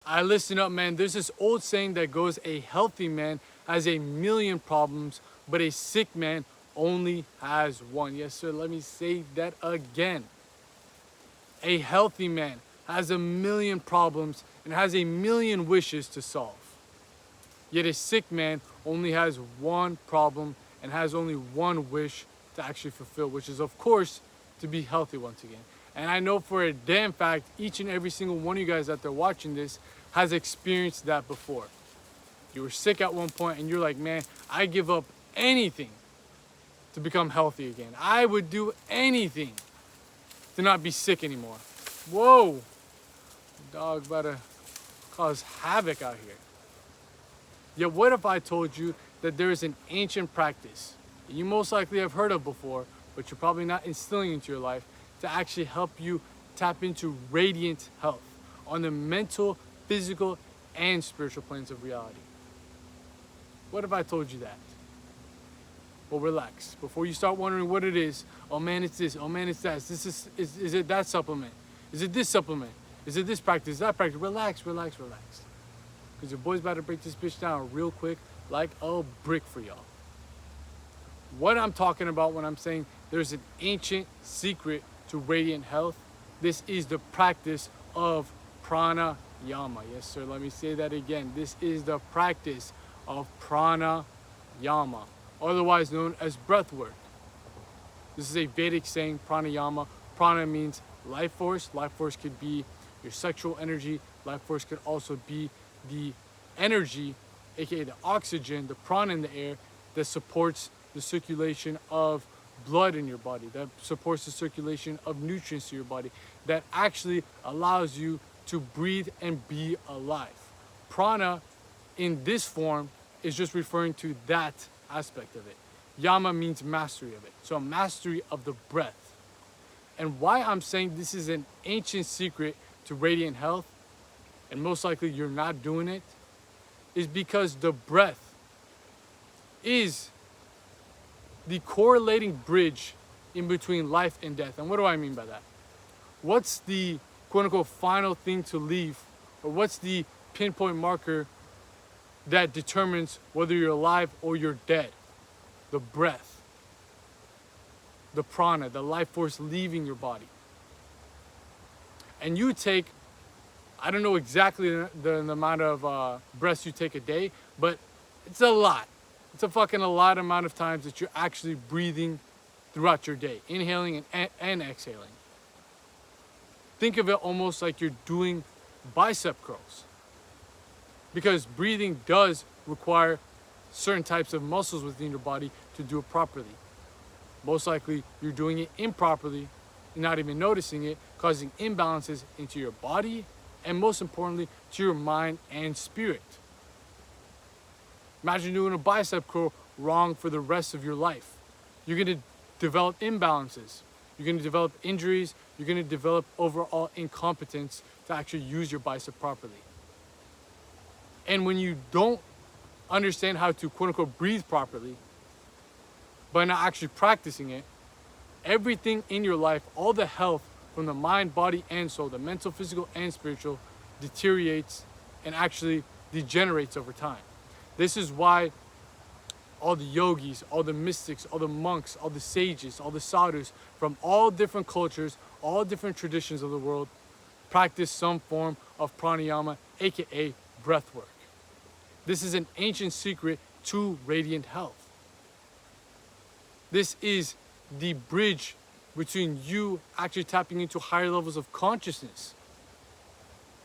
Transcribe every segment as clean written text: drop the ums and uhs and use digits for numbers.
I listen up, man. There's this old saying that goes, a healthy man has a million problems, but a sick man only has one. Yes, sir. Let me say that again. A healthy man has a million problems and has a million wishes to solve. Yet a sick man only has one problem and has only one wish to actually fulfill, which is, of course, to be healthy once again. And I know for a damn fact, each and every single one of you guys out there watching this has experienced that before. You were sick at one point and you're like, man, I give up anything to become healthy again. I would do anything to not be sick anymore. Whoa, dog about to cause havoc out here. Yet what if I told you that there is an ancient practice that you most likely have heard of before, but you're probably not instilling into your life to actually help you tap into radiant health on the mental, physical, and spiritual planes of reality? What if I told you that? Well, relax. Before you start wondering what it is, oh man, it's this, oh man, it's that. Is it that supplement? Is it this supplement? Is it this practice, that practice? Relax, relax, relax. Because your boy's about to break this bitch down real quick like a brick for y'all. What I'm talking about when I'm saying there's an ancient secret to radiant health, this is the practice of pranayama. Yes, sir, let me say that again. This is the practice of pranayama, otherwise known as breath work. This is a Vedic saying, pranayama. Prana means life force. Life force could be your sexual energy. Life force could also be the energy, aka the oxygen, the prana in the air that supports the circulation of blood in your body, that supports the circulation of nutrients to your body, that actually allows you to breathe and be alive. Prana in this form is just referring to that aspect of it. Yama means mastery of it. So a mastery of the breath. And why I'm saying this is an ancient secret to radiant health, and most likely you're not doing it, is because the breath is the correlating bridge in between life and death. And what do I mean by that? What's the quote unquote final thing to leave, or what's the pinpoint marker that determines whether you're alive or you're dead? The breath, the prana, the life force leaving your body. And you take, I don't know exactly the amount of breaths you take a day, but it's a lot. It's a fucking a lot amount of times that you're actually breathing throughout your day, inhaling and exhaling. Think of it almost like you're doing bicep curls, because breathing does require certain types of muscles within your body to do it properly. Most likely you're doing it improperly, not even noticing it, causing imbalances into your body and most importantly to your mind and spirit. Imagine doing a bicep curl wrong for the rest of your life. You're going to develop imbalances. You're going to develop injuries. You're going to develop overall incompetence to actually use your bicep properly. And when you don't understand how to quote unquote breathe properly, by not actually practicing it, everything in your life, all the health from the mind, body, and soul, the mental, physical, and spiritual, deteriorates and actually degenerates over time. This is why all the yogis, all the mystics, all the monks, all the sages, all the sadhus from all different cultures, all different traditions of the world practice some form of pranayama, aka breath work. This is an ancient secret to radiant health. This is the bridge between you actually tapping into higher levels of consciousness.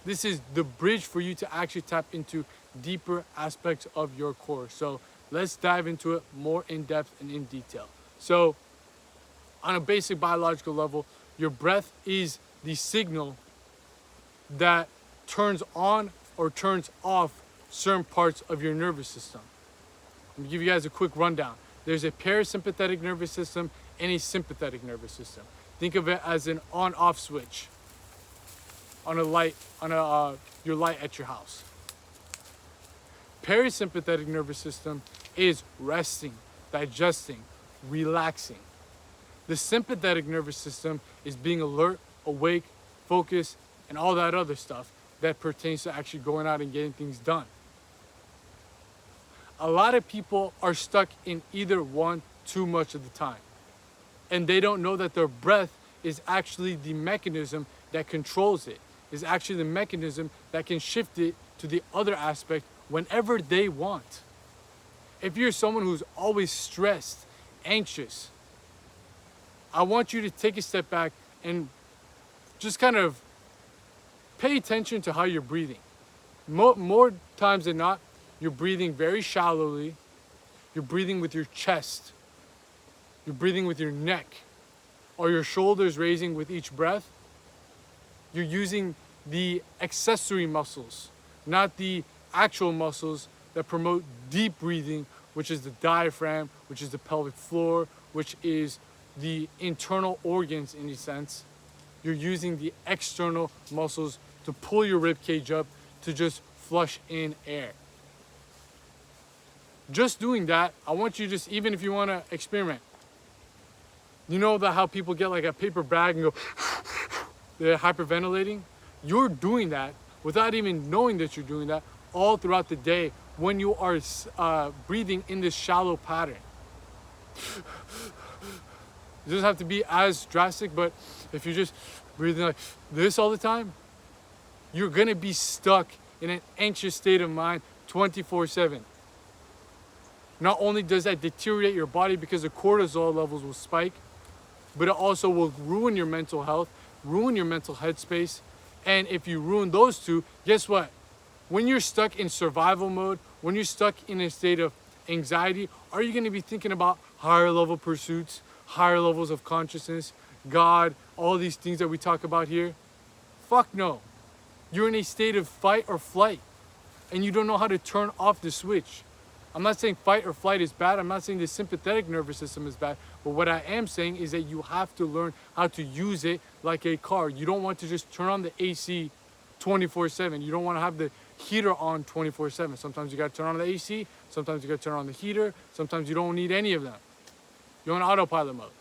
This is the bridge for you to actually tap into deeper aspects of your core. So let's dive into it more in depth and in detail. So on a basic biological level, your breath is the signal that turns on or turns off certain parts of your nervous system. Let me give you guys a quick rundown. There's a parasympathetic nervous system and a sympathetic nervous system. Think of it as an on-off switch on a light, on your light at your house. Parasympathetic nervous system is resting, digesting, relaxing. The sympathetic nervous system is being alert, awake, focused, and all that other stuff that pertains to actually going out and getting things done. A lot of people are stuck in either one too much of the time. And they don't know that their breath is actually the mechanism that controls it, is actually the mechanism that can shift it to the other aspect whenever they want. If you're someone who's always stressed, anxious, I want you to take a step back and just kind of pay attention to how you're breathing. More times than not, you're breathing very shallowly. You're breathing with your chest. You're breathing with your neck. Are your shoulders raising with each breath? You're using the accessory muscles, not the actual muscles that promote deep breathing, which is the diaphragm, which is the pelvic floor, which is the internal organs in a sense. You're using the external muscles to pull your rib cage up to just flush in air. Just doing that, I want you to just, even if you want to experiment, you know that how people get like a paper bag and go, they're hyperventilating? You're doing that without even knowing that you're doing that all throughout the day when you are breathing in this shallow pattern. It doesn't have to be as drastic, but if you're just breathing like this all the time, you're gonna be stuck in an anxious state of mind 24/7. Not only does that deteriorate your body because the cortisol levels will spike, but it also will ruin your mental health, ruin your mental headspace. And if you ruin those two, guess what? When you're stuck in survival mode, when you're stuck in a state of anxiety, are you going to be thinking about higher level pursuits, higher levels of consciousness, God, all these things that we talk about here? Fuck no. You're in a state of fight or flight, and you don't know how to turn off the switch. I'm not saying fight or flight is bad. I'm not saying the sympathetic nervous system is bad. But what I am saying is that you have to learn how to use it like a car. You don't want to just turn on the AC 24/7. You don't want to have the heater on 24/7. Sometimes you got to turn on the AC. Sometimes you got to turn on the heater. Sometimes you don't need any of them. You're on autopilot mode.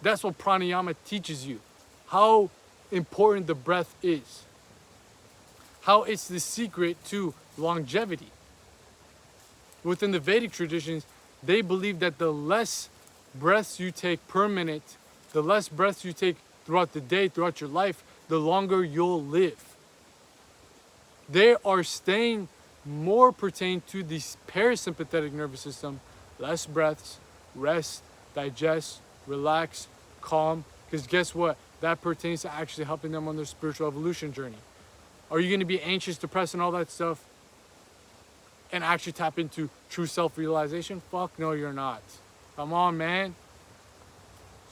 That's what pranayama teaches you. How important the breath is. How it's the secret to longevity. Within the Vedic traditions, they believe that the less breaths you take per minute, the less breaths you take throughout the day, throughout your life, the longer you'll live. They are staying more pertained to the parasympathetic nervous system, less breaths, rest, digest, relax, calm, because guess what? That pertains to actually helping them on their spiritual evolution journey. Are you going to be anxious, depressed, and all that stuff and actually tap into true self-realization? Fuck no, you're not. Come on, man.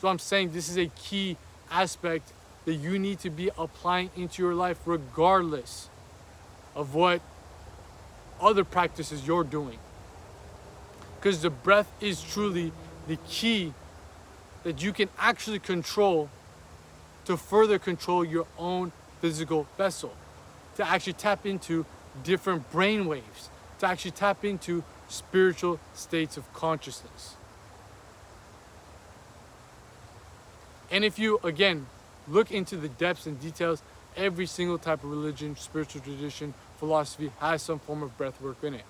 So I'm saying this is a key aspect that you need to be applying into your life regardless of what other practices you're doing. Because the breath is truly the key that you can actually control to further control your own physical vessel, to actually tap into different brain waves, to actually tap into spiritual states of consciousness. And if you, again, look into the depths and details, every single type of religion, spiritual tradition, philosophy has some form of breath work in it.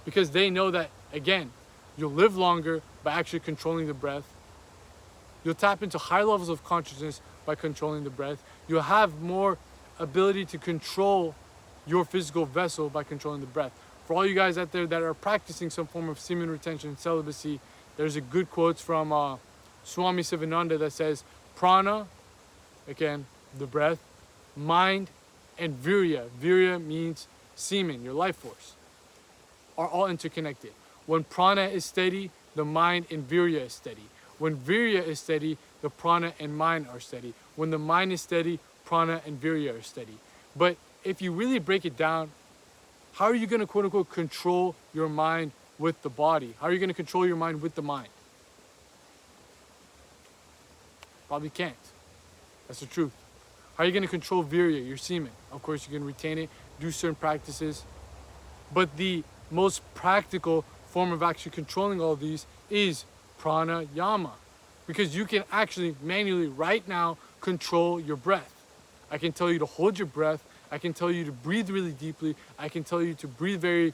Because they know that, again, you'll live longer by actually controlling the breath. You'll tap into high levels of consciousness by controlling the breath. You'll have more ability to control your physical vessel by controlling the breath. For all you guys out there that are practicing some form of semen retention, celibacy, there's a good quote from Swami Sivananda that says, prana, again, the breath, mind, and virya. Virya means semen, your life force, are all interconnected. When prana is steady, the mind and virya is steady. When virya is steady, the prana and mind are steady. When the mind is steady, prana and virya are steady. But if you really break it down, how are you going to quote unquote control your mind with the body? How are you going to control your mind with the mind? Probably can't. That's the truth. How are you going to control virya, your semen? Of course, you can retain it, do certain practices. But the most practical form of actually controlling all of these is pranayama. Because you can actually manually right now control your breath. I can tell you to hold your breath. I can tell you to breathe really deeply. I can tell you to breathe very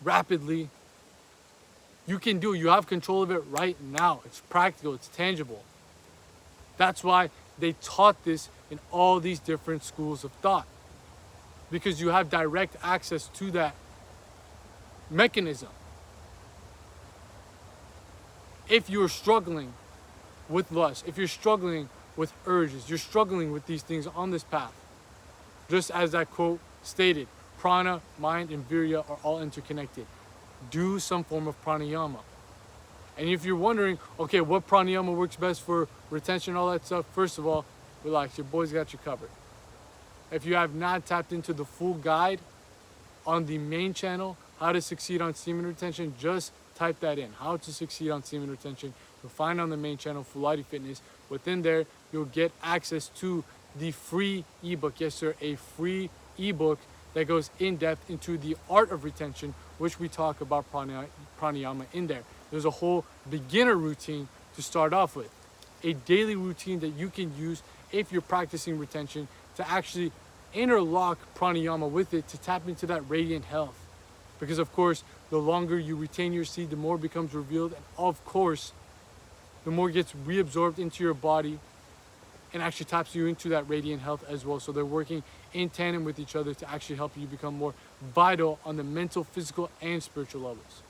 rapidly. You can do it. You have control of it right now. It's practical. It's tangible. That's why they taught this in all these different schools of thought, because you have direct access to that mechanism. If you're struggling with lust, if you're struggling with urges, you're struggling with these things on this path, just as that quote stated, prana, mind, and virya are all interconnected. Do some form of pranayama. And if you're wondering, okay, what pranayama works best for retention and all that stuff, first of all, relax, your boy's got you covered. If you have not tapped into the full guide on the main channel, how to succeed on semen retention, just type that in, how to succeed on semen retention. You'll find on the main channel, Fulati Fitness. Within there, you'll get access to the free ebook. Yes, sir, a free ebook that goes in depth into the art of retention, which we talk about pranayama in there. There's a whole beginner routine to start off with, a daily routine that you can use if you're practicing retention to actually interlock pranayama with it to tap into that radiant health. Because of course, the longer you retain your seed, the more becomes revealed, and of course, the more gets reabsorbed into your body and actually taps you into that radiant health as well. So they're working in tandem with each other to actually help you become more vital on the mental, physical, and spiritual levels.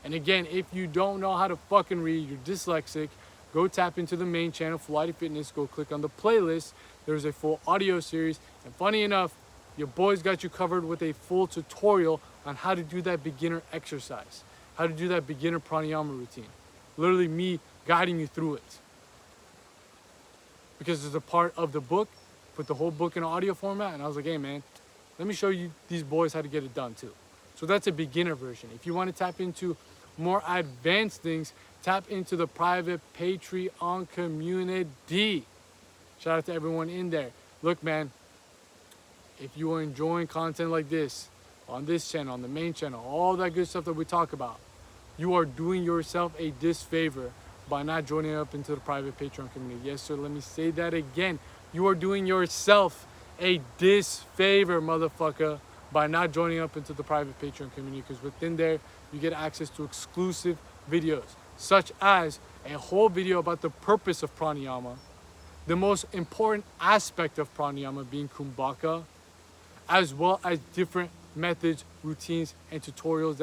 And again, if you don't know how to fucking read, you're dyslexic, go tap into the main channel, Fulati Fitness, go click on the playlist. There's a full audio series. And funny enough, your boys got you covered with a full tutorial on how to do that beginner exercise, how to do that beginner pranayama routine. Literally me guiding you through it. Because there's a part of the book, put the whole book in audio format, and I was like, hey man, let me show you these boys how to get it done too. So that's a beginner version. If you want to tap into more advanced things, tap into the private Patreon community. Shout out to everyone in there. Look, man, if you are enjoying content like this on this channel, on the main channel, all that good stuff that we talk about, you are doing yourself a disfavor by not joining up into the private Patreon community. Yes, sir, let me say that again. You are doing yourself a disfavor, motherfucker, by not joining up into the private Patreon community, because within there, you get access to exclusive videos, such as a whole video about the purpose of pranayama, the most important aspect of pranayama being kumbhaka, as well as different methods, routines, and tutorials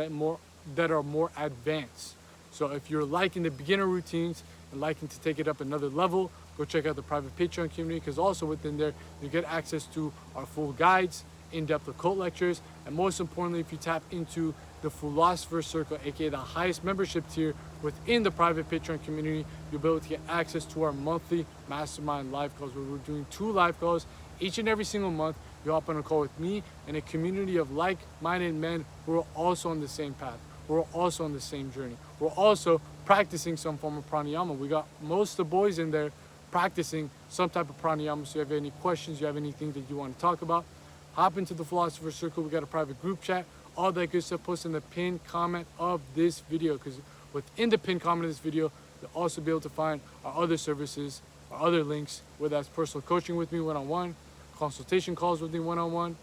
that are more advanced. So if you're liking the beginner routines and liking to take it up another level, go check out the private Patreon community, because also within there, you get access to our full guides, in-depth occult lectures, and most importantly, if you tap into the Philosopher's Circle, aka the highest membership tier within the private Patreon community, you'll be able to get access to our monthly mastermind live calls, where we're doing 2 live calls each and every single month. You hop on a call with me and a community of like-minded men who are also on the same path. We're also on the same journey. We're also practicing some form of pranayama. We got most of the boys in there practicing some type of pranayama. So if you have any questions, you have anything that you want to talk about, hop into the Philosopher's Circle. We got a private group chat, all that good stuff. Post in the pinned comment of this video, because within the pinned comment of this video, you'll also be able to find our other services, our other links, whether that's personal coaching with me one-on-one, consultation calls with me one-on-one,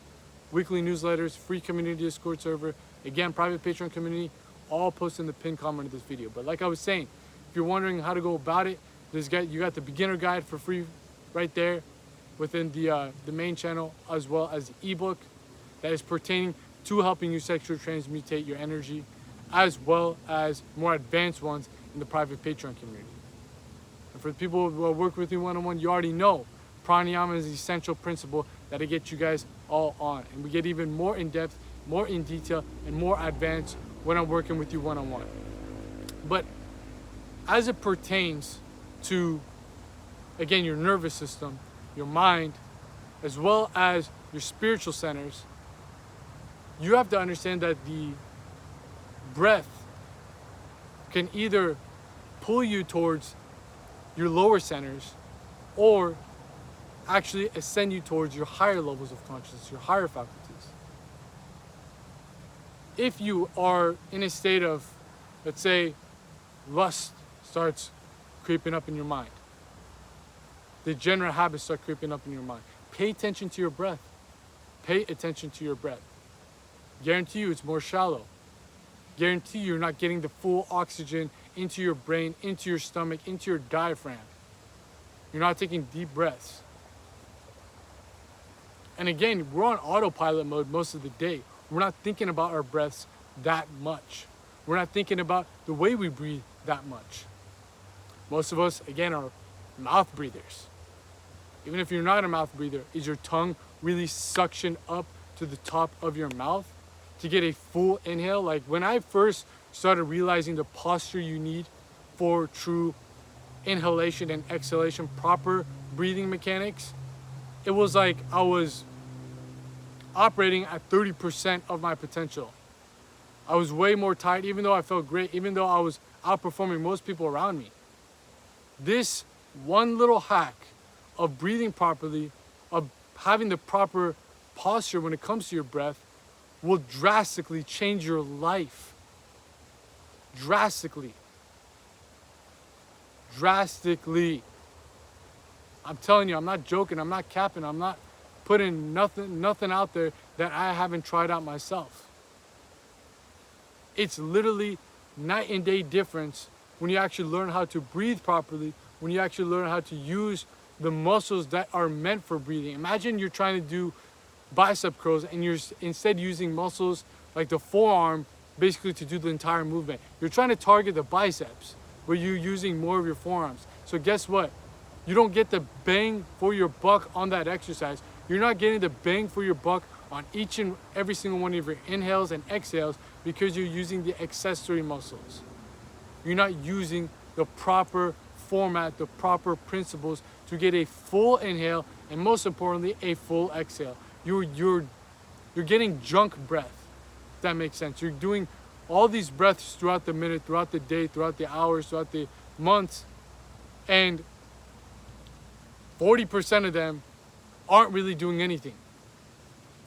weekly newsletters, free community Discord server, again, private Patreon community, all posted in the pinned comment of this video. But like I was saying, if you're wondering how to go about it, you got the beginner guide for free right there within the main channel, as well as the ebook that is pertaining to helping you sexually transmutate your energy, as well as more advanced ones in the private Patreon community. And for the people who work with me one-on-one, you already know pranayama is the essential principle that'll get you guys all on. And we get even more in-depth, more in detail, and more advanced when I'm working with you one-on-one. But as it pertains to, again, your nervous system, your mind, as well as your spiritual centers, you have to understand that the breath can either pull you towards your lower centers or actually ascend you towards your higher levels of consciousness, your higher faculties. If you are in a state of, let's say, lust starts creeping up in your mind, degenerate habits start creeping up in your mind. Pay attention to your breath. Pay attention to your breath. Guarantee you it's more shallow. Guarantee you're not getting the full oxygen into your brain, into your stomach, into your diaphragm. You're not taking deep breaths. And again, we're on autopilot mode most of the day. We're not thinking about our breaths that much. We're not thinking about the way we breathe that much. Most of us, again, are mouth breathers. Even if you're not a mouth breather, is your tongue really suctioned up to the top of your mouth to get a full inhale? Like when I first started realizing the posture you need for true inhalation and exhalation, proper breathing mechanics, it was like I was operating at 30% of my potential. I was way more tired, even though I felt great, even though I was outperforming most people around me. This one little hack of breathing properly, of having the proper posture when it comes to your breath, will drastically change your life. Drastically. Drastically. I'm telling you, I'm not joking, I'm not capping, I'm not putting nothing out there that I haven't tried out myself. It's literally night and day difference when you actually learn how to breathe properly, when you actually learn how to use the muscles that are meant for breathing. Imagine you're trying to do bicep curls and you're instead using muscles like the forearm basically to do the entire movement. You're trying to target the biceps, but you're using more of your forearms. So guess what? You don't get the bang for your buck on that exercise. You're not getting the bang for your buck on each and every single one of your inhales and exhales because you're using the accessory muscles. You're not using the proper format, the proper principles to get a full inhale and most importantly, a full exhale. You're getting junk breath, if that makes sense. You're doing all these breaths throughout the minute, throughout the day, throughout the hours, throughout the months, and 40% of them aren't really doing anything.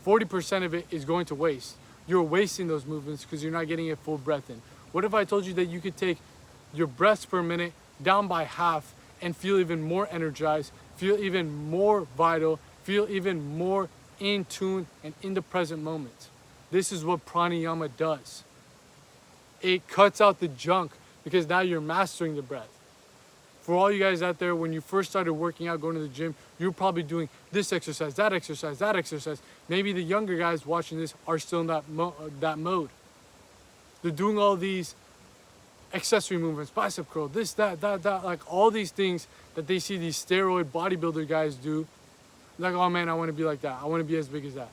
40% of it is going to waste. You're wasting those movements because you're not getting a full breath in. What if I told you that you could take your breaths per minute down by half and feel even more energized, feel even more vital, feel even more in tune and in the present moment? This is what pranayama does. It cuts out the junk because now you're mastering the breath. For all you guys out there, when you first started working out, going to the gym, you were probably doing this exercise, that exercise, that exercise. Maybe the younger guys watching this are still in that mode. They're doing all these accessory movements, bicep curl, this, that, like all these things that they see these steroid bodybuilder guys do. Like, oh man, I want to be like that. I want to be as big as that.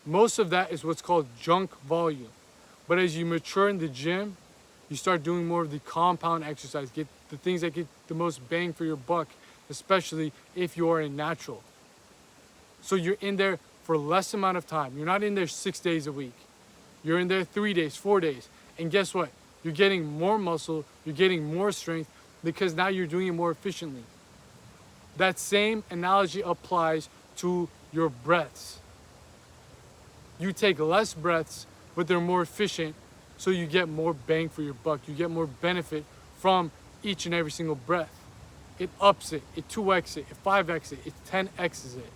Most of that is what's called junk volume. But as you mature in the gym, you start doing more of the compound exercise, get the things that get the most bang for your buck, especially if you are a natural. So you're in there for less amount of time. You're not in there 6 days a week. You're in there 3 days, 4 days. And guess what? You're getting more muscle, you're getting more strength because now you're doing it more efficiently. That same analogy applies to your breaths. You take less breaths, but they're more efficient, so you get more bang for your buck. You get more benefit from each and every single breath. It ups it, it 2x it, it 5x it, it 10x's it.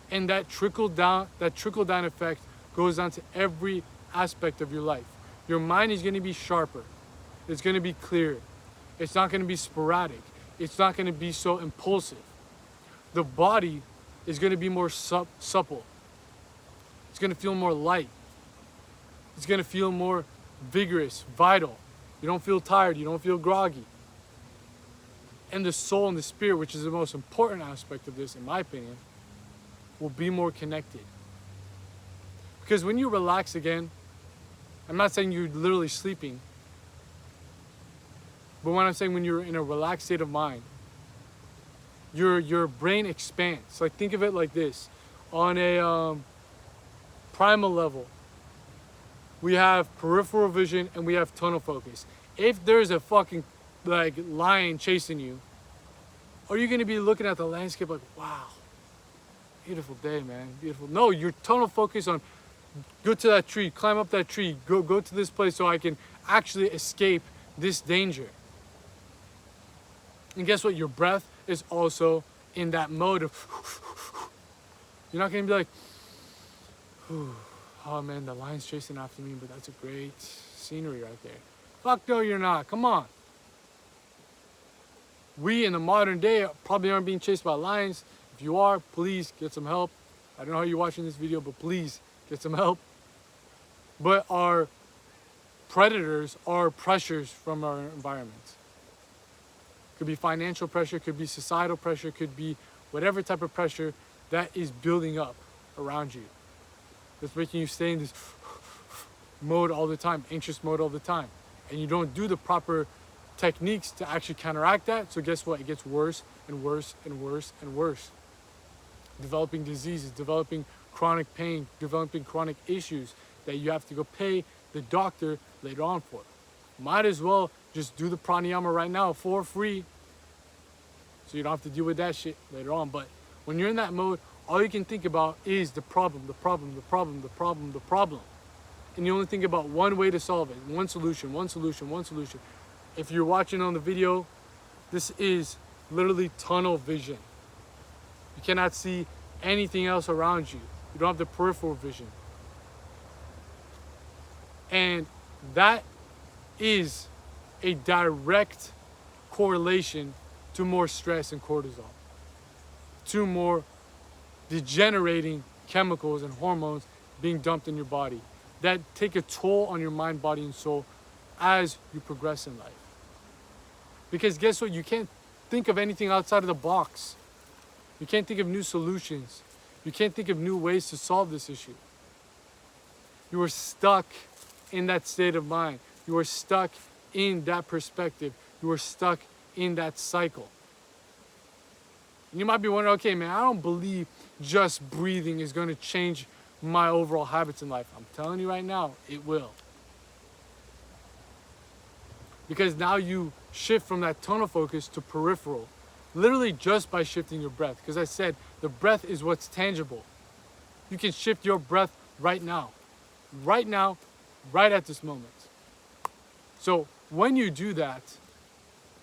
And that trickle down effect goes down to every aspect of your life. Your mind is going to be sharper. It's going to be clearer. It's not going to be sporadic. It's not going to be so impulsive. The body is going to be more supple. It's going to feel more light. It's going to feel more vigorous, vital. You don't feel tired. You don't feel groggy. And the soul and the spirit, which is the most important aspect of this, in my opinion, will be more connected. Because when you relax again, I'm not saying you're literally sleeping, but when I'm saying when you're in a relaxed state of mind, your brain expands. Like think of it like this. On a primal level, we have peripheral vision and we have tunnel focus. If there's a fucking like lion chasing you, are you gonna be looking at the landscape like, wow, beautiful day, man, beautiful? No, you're tunnel focused on go to that tree, climb up that tree, go to this place so I can actually escape this danger. And guess what? Your breath is also in that mode of you're not gonna be like, oh man, the lion's chasing after me, but that's a great scenery right there. Fuck no, you're not. Come on. We in the modern day probably aren't being chased by lions. If you are, please get some help. I don't know how you're watching this video, but please get some help. But our predators are pressures from our environment. Could be financial pressure, could be societal pressure, could be whatever type of pressure that is building up around you. That's making you stay in this mode all the time, anxious mode all the time. And you don't do the proper techniques to actually counteract that. So guess what? It gets worse and worse and worse and worse. Developing diseases, developing chronic pain, developing chronic issues that you have to go pay the doctor later on for. Might as well just do the pranayama right now for free so you don't have to deal with that shit later on. But when you're in that mode, all you can think about is the problem, the problem, the problem, the problem, the problem. And you only think about one way to solve it, one solution, one solution, one solution. If you're watching on the video, this is literally tunnel vision. You cannot see anything else around you. You don't have the peripheral vision. And that is a direct correlation to more stress and cortisol, to more degenerating chemicals and hormones being dumped in your body that take a toll on your mind, body, and soul as you progress in life. Because guess what? You can't think of anything outside of the box. You can't think of new solutions. You can't think of new ways to solve this issue. You are stuck in that state of mind. You are stuck in that perspective. You are stuck in that cycle. And you might be wondering, okay, man, I don't believe just breathing is going to change my overall habits in life. I'm telling you right now, it will. Because now you shift from that tunnel focus to peripheral, literally just by shifting your breath. Because I said the breath is what's tangible. You can shift your breath right now, right at this moment. So when you do that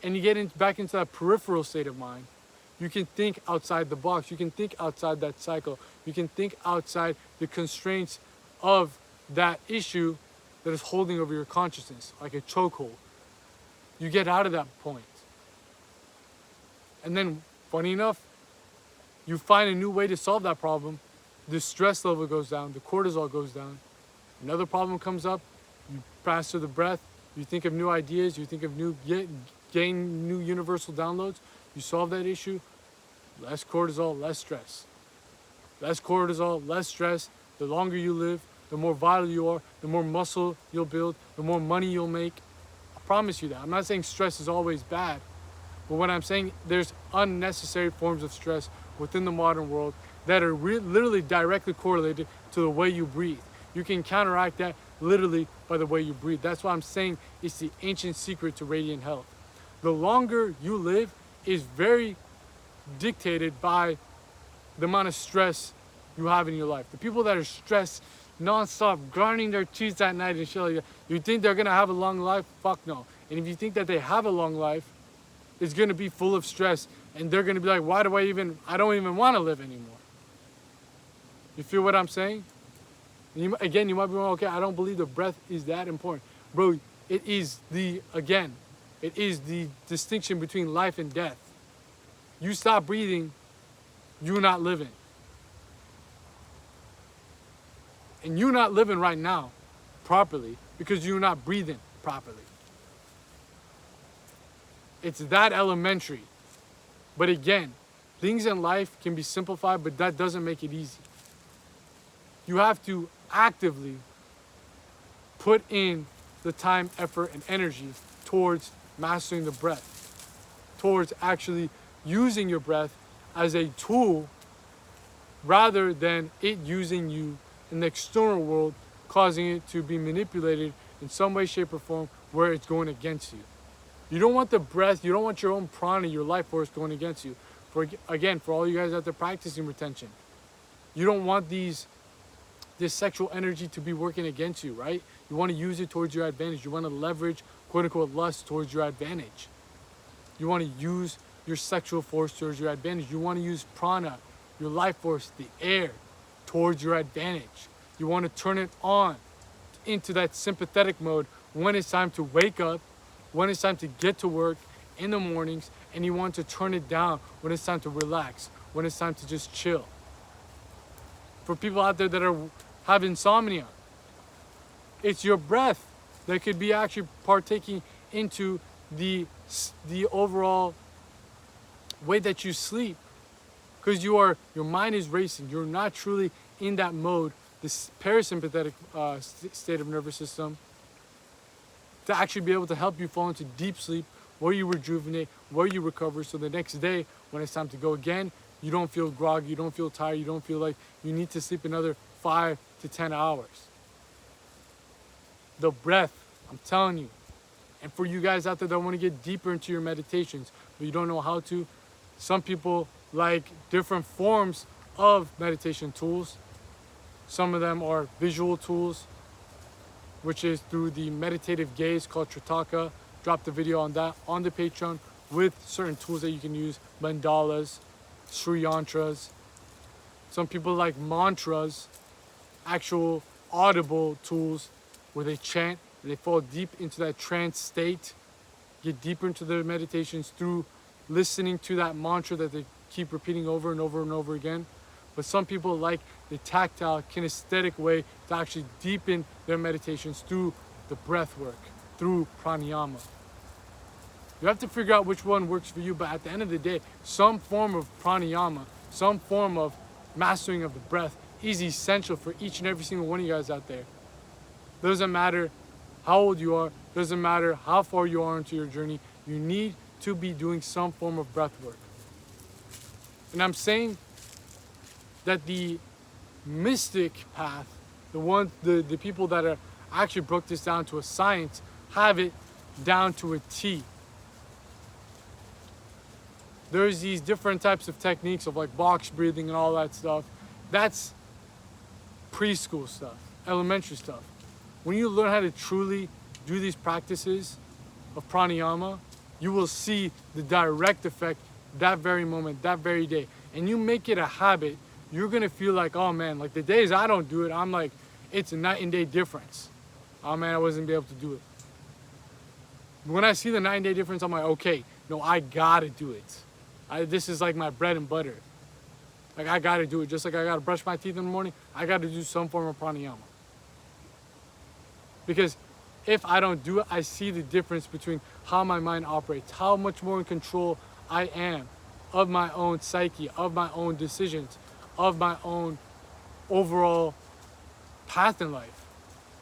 and you get back into that peripheral state of mind, you can think outside the box. You can think outside that cycle. You can think outside the constraints of that issue that is holding over your consciousness, like a chokehold. You get out of that point. And then, funny enough, you find a new way to solve that problem. The stress level goes down, the cortisol goes down. Another problem comes up, you master the breath, you think of new ideas, you think of gain new universal downloads, you solve that issue, less cortisol, less stress. Less cortisol, less stress. The longer you live, the more vital you are, the more muscle you'll build, the more money you'll make. I promise you that. I'm not saying stress is always bad, but what I'm saying, there's unnecessary forms of stress within the modern world that are literally directly correlated to the way you breathe. You can counteract that literally by the way you breathe. That's why I'm saying it's the ancient secret to radiant health. The longer you live is very dictated by the amount of stress you have in your life. The people that are stressed nonstop, grinding their teeth at night and shit like that, you think they're gonna have a long life? Fuck no. And if you think that they have a long life, it's gonna be full of stress, and they're gonna be like, why do I don't even wanna live anymore. You feel what I'm saying? You might be wrong, okay, I don't believe the breath is that important. Bro, it is the distinction between life and death. You stop breathing, you're not living. And you're not living right now properly because you're not breathing properly. It's that elementary. But again, things in life can be simplified, but that doesn't make it easy. You have to actively put in the time, effort, and energy towards mastering the breath, towards actually using your breath as a tool rather than it using you in the external world, causing it to be manipulated in some way, shape, or form where it's going against you. You don't want the breath, you don't want your own prana, your life force going against you. For all you guys out there practicing retention, you don't want this sexual energy to be working against you, right? You want to use it towards your advantage. You want to leverage, quote unquote, lust towards your advantage. You want to use your sexual force towards your advantage. You want to use prana, your life force, the air, towards your advantage. You want to turn it on into that sympathetic mode when it's time to wake up, when it's time to get to work in the mornings, and you want to turn it down when it's time to relax, when it's time to just chill. For people out there that have insomnia, it's your breath that could be actually partaking into the overall way that you sleep, because your mind is racing. You're not truly in that mode, this parasympathetic state of nervous system, to actually be able to help you fall into deep sleep, where you rejuvenate, where you recover, so the next day when it's time to go again, you don't feel groggy, you don't feel tired, you don't feel like you need to sleep another 5 to 10 hours. The breath, I'm telling you. And for you guys out there that want to get deeper into your meditations, but you don't know how to, some people like different forms of meditation tools. Some of them are visual tools, which is through the meditative gaze called Tritaka. Drop the video on that on the Patreon with certain tools that you can use, mandalas, Sri yantras. Some people like mantras, actual audible tools where they chant, they fall deep into that trance state, get deeper into their meditations through listening to that mantra that they keep repeating over and over and over again. But some people like the tactile, kinesthetic way to actually deepen their meditations through the breath work, through pranayama. You have to figure out which one works for you, but at the end of the day, some form of pranayama, some form of mastering of the breath is essential for each and every single one of you guys out there. Doesn't matter how old you are, doesn't matter how far you are into your journey, you need to be doing some form of breath work. And I'm saying that the mystic path, the people that are actually broke this down to a science, have it down to a T. There's these different types of techniques of like box breathing and all that stuff. That's preschool stuff, elementary stuff. When you learn how to truly do these practices of pranayama, you will see the direct effect that very moment, that very day. And you make it a habit, you're gonna feel like, oh man, like the days I don't do it, I'm like, it's a night and day difference. Oh man, I wasn't able to do it. When I see the night and day difference, I'm like, okay, no, I gotta do it. This is like my bread and butter. Like I gotta do it. Just like I gotta brush my teeth in the morning, I gotta do some form of pranayama. Because if I don't do it, I see the difference between how my mind operates, how much more in control I am of my own psyche, of my own decisions, of my own overall path in life.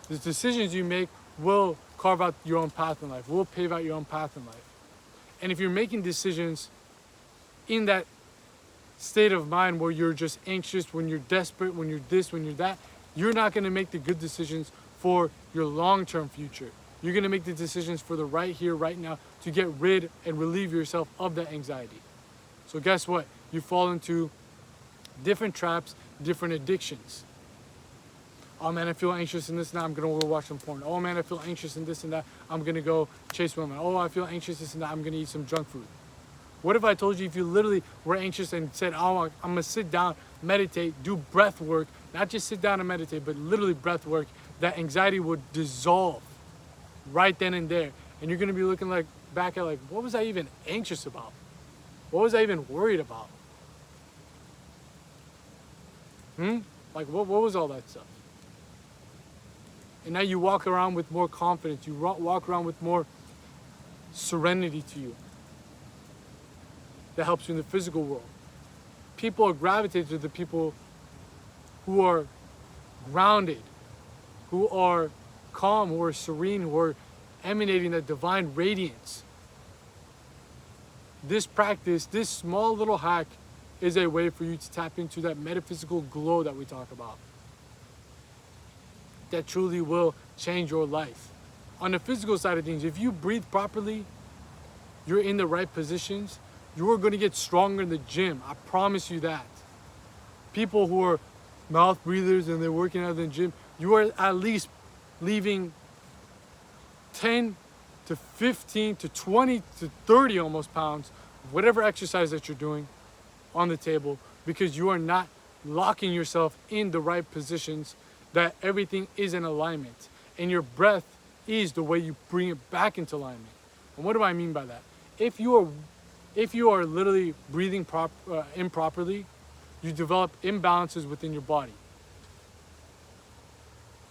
The decisions you make will carve out your own path in life, will pave out your own path in life. And if you're making decisions in that state of mind where you're just anxious, when you're desperate, when you're this, when you're that, you're not going to make the good decisions for your long-term future. You're going to make the decisions for the right here, right now, to get rid and relieve yourself of that anxiety. So guess what? You fall into different traps, different addictions. Oh man, I feel anxious in this and that, I'm gonna go watch some porn. Oh man, I feel anxious in this and that, I'm gonna go chase women. Oh, I feel anxious this and that, I'm gonna eat some junk food. What if I told you if you literally were anxious and said, oh, I'm gonna sit down, meditate, do breath work, not just sit down and meditate, but literally breath work, that anxiety would dissolve right then and there. And you're gonna be looking like back at like, what was I even anxious about? What was I even worried about? Like what was all that stuff? And now you walk around with more confidence. You walk around with more serenity to you. That helps you in the physical world. People are gravitated to the people who are grounded, who are calm, who are serene, who are emanating that divine radiance. This practice, this small little hack, is a way for you to tap into that metaphysical glow that we talk about. That truly will change your life. On the physical side of things, if you breathe properly, you're in the right positions, you're going to get stronger in the gym. I promise you that. People who are mouth breathers and they're working out in the gym, you are at least leaving 10 to 15 to 20 to 30 almost pounds whatever exercise that you're doing on the table, because you are not locking yourself in the right positions, that everything is in alignment. And your breath is the way you bring it back into alignment. And what do I mean by that? If you are literally breathing improperly, you develop imbalances within your body.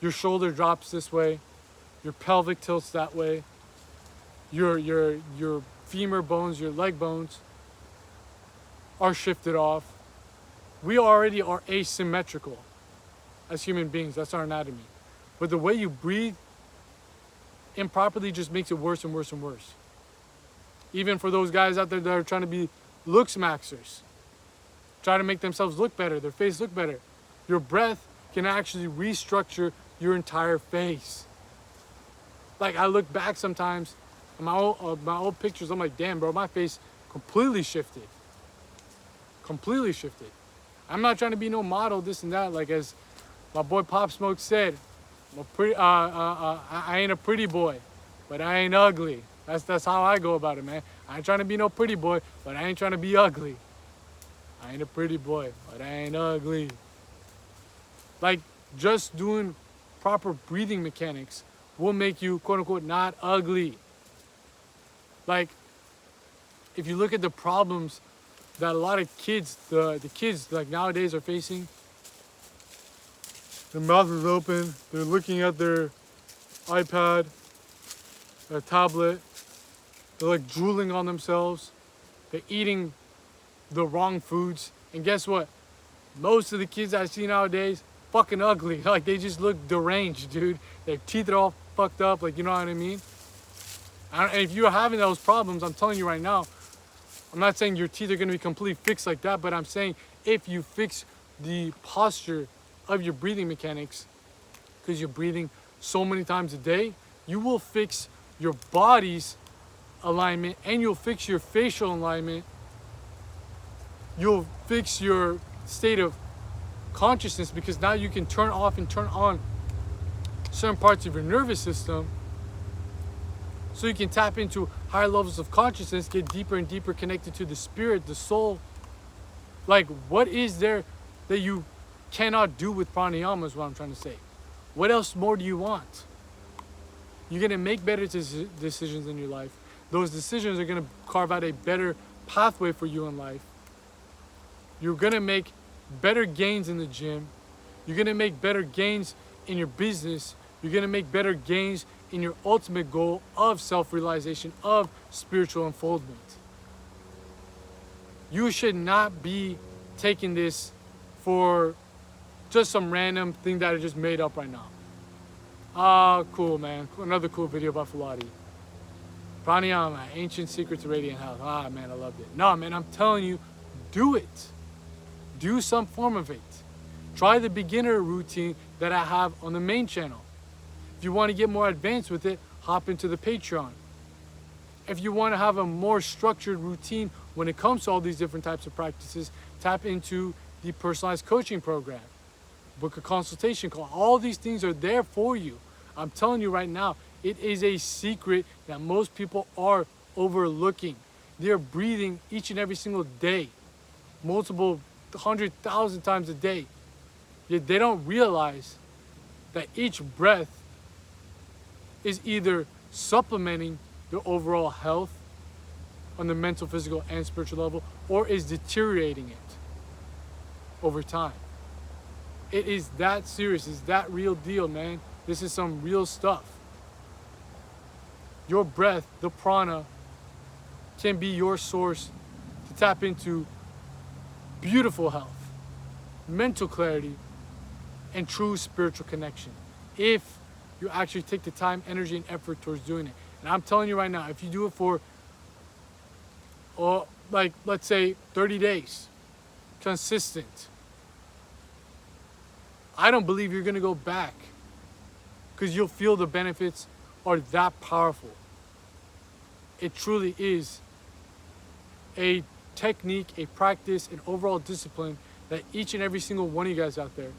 Your shoulder drops this way, your pelvic tilts that way, your femur bones, your leg bones are shifted off. We already are asymmetrical as human beings. That's our anatomy. But the way you breathe improperly just makes it worse and worse and worse. Even for those guys out there that are trying to be looks maxers, try to make themselves look better, their face look better. Your breath can actually restructure your entire face. Like, I look back sometimes at my old pictures, I'm like, damn, bro, my face completely shifted. Completely shifted. I'm not trying to be no model, this and that. Like, as my boy Pop Smoke said, I ain't a pretty boy, but I ain't ugly. That's how I go about it, man. I ain't trying to be no pretty boy, but I ain't trying to be ugly. I ain't a pretty boy, but I ain't ugly. Like, just doing proper breathing mechanics will make you, quote unquote, not ugly. Like, if you look at the problems that a lot of kids, the kids like nowadays are facing, their mouth is open, they're looking at their iPad, their tablet, they're like drooling on themselves, they're eating the wrong foods, and guess what? Most of the kids I see nowadays, fucking ugly. Like, they just look deranged, dude. Their teeth are all fucked up, like, you know what I mean? And if you're having those problems, I'm telling you right now, I'm not saying your teeth are gonna be completely fixed like that, but I'm saying if you fix the posture of your breathing mechanics, because you're breathing so many times a day, you will fix your body's alignment, and you'll fix your facial alignment. You'll fix your state of consciousness, because now you can turn off and turn on certain parts of your nervous system, so you can tap into higher levels of consciousness, get deeper and deeper connected to the spirit, the soul. Like, what is there that you cannot do with pranayama is what I'm trying to say. What else more do you want? You're going to make better decisions in your life. Those decisions are going to carve out a better pathway for you in life. You're going to make better gains in the gym. You're going to make better gains in your business. You're going to make better gains in your ultimate goal of self-realization, of spiritual unfoldment. You should not be taking this for just some random thing that I just made up right now. Ah, cool, man. Another cool video about Fuladi. Pranayama, ancient secret to radiant health. Ah, man, I loved it. No, man, I'm telling you, do it. Do some form of it. Try the beginner routine that I have on the main channel. If you want to get more advanced with it, hop into the Patreon. If you want to have a more structured routine when it comes to all these different types of practices, tap into the personalized coaching program. Book a consultation call. All these things are there for you. I'm telling you right now, it is a secret that most people are overlooking. They're breathing each and every single day, multiple 100,000 times a day. Yet they don't realize that each breath is either supplementing their overall health on the mental, physical, and spiritual level, or is deteriorating it over time. It is that serious. It's that real deal, man. This is some real stuff. Your breath, the prana, can be your source to tap into beautiful health, mental clarity, and true spiritual connection, if you actually take the time, energy, and effort towards doing it. And I'm telling you right now, if you do it for, like, let's say 30 days, consistent, I don't believe you're gonna go back, because you'll feel the benefits are that powerful. It truly is a technique, a practice, an overall discipline that each and every single one of you guys out there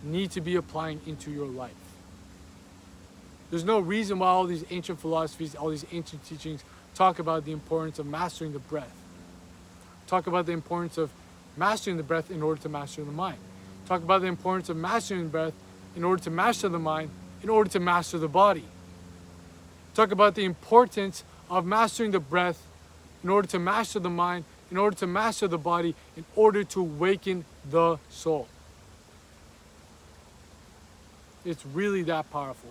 need to be applying into your life. There's no reason why all these ancient philosophies, all these ancient teachings talk about the importance of mastering the breath. Talk about the importance of mastering the breath in order to master the mind. Talk about the importance of mastering the breath in order to master the mind, in order to master the body. Talk about the importance of mastering the breath in order to master the mind, in order to master the body, in order to awaken the soul. It's really that powerful.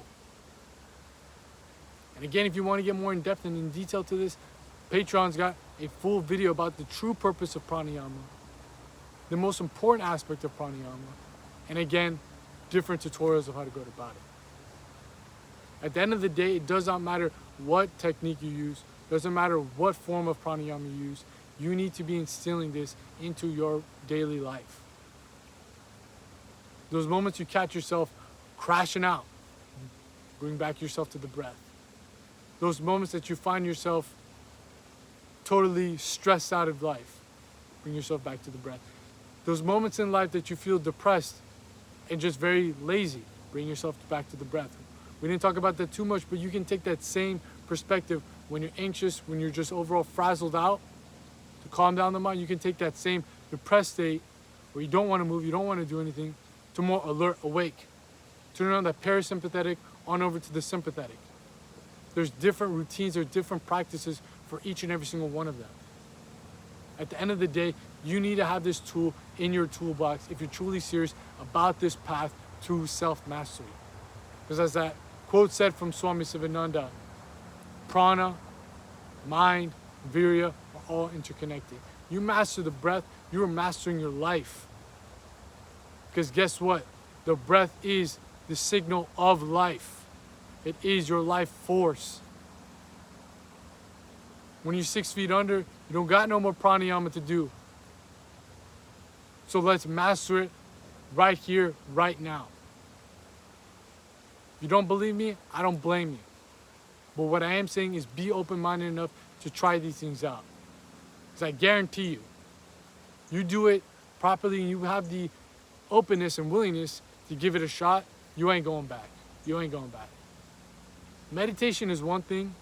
And again, if you want to get more in depth and in detail to this, Patreon's got a full video about the true purpose of pranayama, the most important aspect of pranayama, and again, different tutorials of how to go about it. At the end of the day, it does not matter what technique you use, doesn't matter what form of pranayama you use, you need to be instilling this into your daily life. Those moments you catch yourself crashing out, bring back yourself to the breath. Those moments that you find yourself totally stressed out of life, bring yourself back to the breath. Those moments in life that you feel depressed and just very lazy, bring yourself back to the breath. We didn't talk about that too much, but you can take that same perspective when you're anxious, when you're just overall frazzled out. To calm down the mind, you can take that same depressed state where you don't want to move, you don't want to do anything, to more alert, awake. Turn on that parasympathetic on over to the sympathetic. There's different routines, there's different practices for each and every single one of them. At the end of the day, you need to have this tool in your toolbox if you're truly serious about this path to self-mastery. Because as that quote said from Swami Sivananda, prana, mind, virya are all interconnected. You master the breath, you are mastering your life. Because guess what? The breath is the signal of life. It is your life force. When you're 6 feet under, you don't got no more pranayama to do. So let's master it right here, right now. If you don't believe me, I don't blame you. But what I am saying is be open-minded enough to try these things out. Because I guarantee you, you do it properly and you have the openness and willingness to give it a shot, you ain't going back. You ain't going back. Meditation is one thing,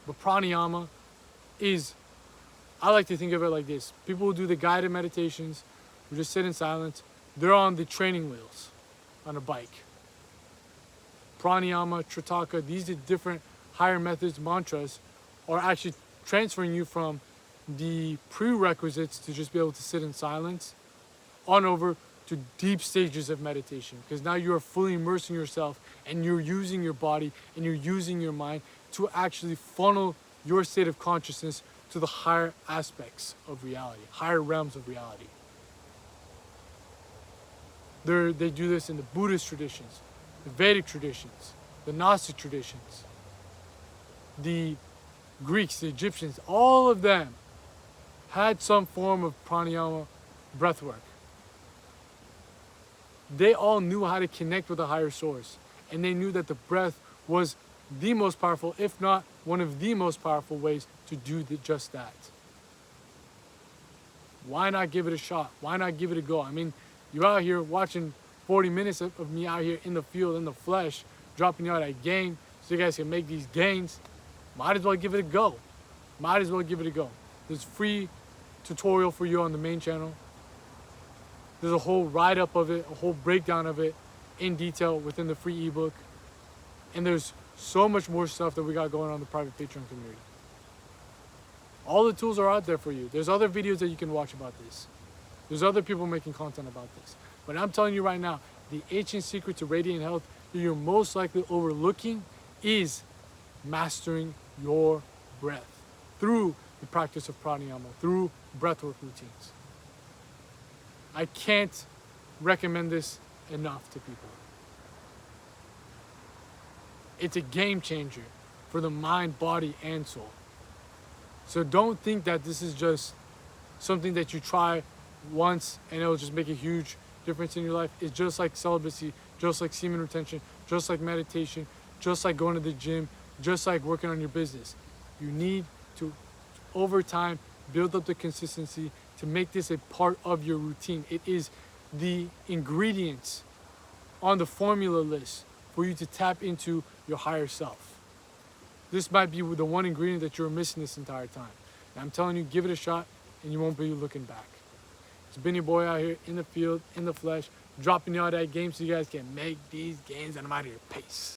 but pranayama is, I like to think of it like this. People who do the guided meditations, who just sit in silence, they're on the training wheels on a bike. Pranayama, Tritaka, these are different higher methods, mantras, are actually transferring you from the prerequisites to just be able to sit in silence on over to deep stages of meditation, because now you are fully immersing yourself and you're using your body and you're using your mind to actually funnel your state of consciousness to the higher aspects of reality, higher realms of reality. They do this in the Buddhist traditions, the Vedic traditions, the Gnostic traditions, the Greeks, the Egyptians, all of them had some form of pranayama breathwork. They all knew how to connect with a higher source, and they knew that the breath was the most powerful, if not one of the most powerful ways to do just that. Why not give it a shot? Why not give it a go? I mean, you're out here watching 40 minutes of me out here in the field, in the flesh, dropping you out at game so you guys can make these gains. Might as well give it a go. Might as well give it a go. There's free tutorial for you on the main channel. There's a whole write-up of it, a whole breakdown of it in detail within the free ebook. And there's so much more stuff that we got going on in the private Patreon community. All the tools are out there for you. There's other videos that you can watch about this. There's other people making content about this. But I'm telling you right now, the ancient secret to radiant health that you're most likely overlooking is mastering your breath through the practice of pranayama, through breathwork routines. I can't recommend this enough to people. It's a game changer for the mind, body, and soul. So don't think that this is just something that you try once and it'll just make a huge difference in your life. It's just like celibacy, just like semen retention, just like meditation, just like going to the gym, just like working on your business. You need to, over time, build up the consistency to make this a part of your routine. It is the ingredients on the formula list for you to tap into your higher self. This might be the one ingredient that you're missing this entire time. And I'm telling you, give it a shot and you won't be looking back. It's been your boy out here in the field, in the flesh, dropping y'all that game so you guys can make these games, and I'm out of here. Peace.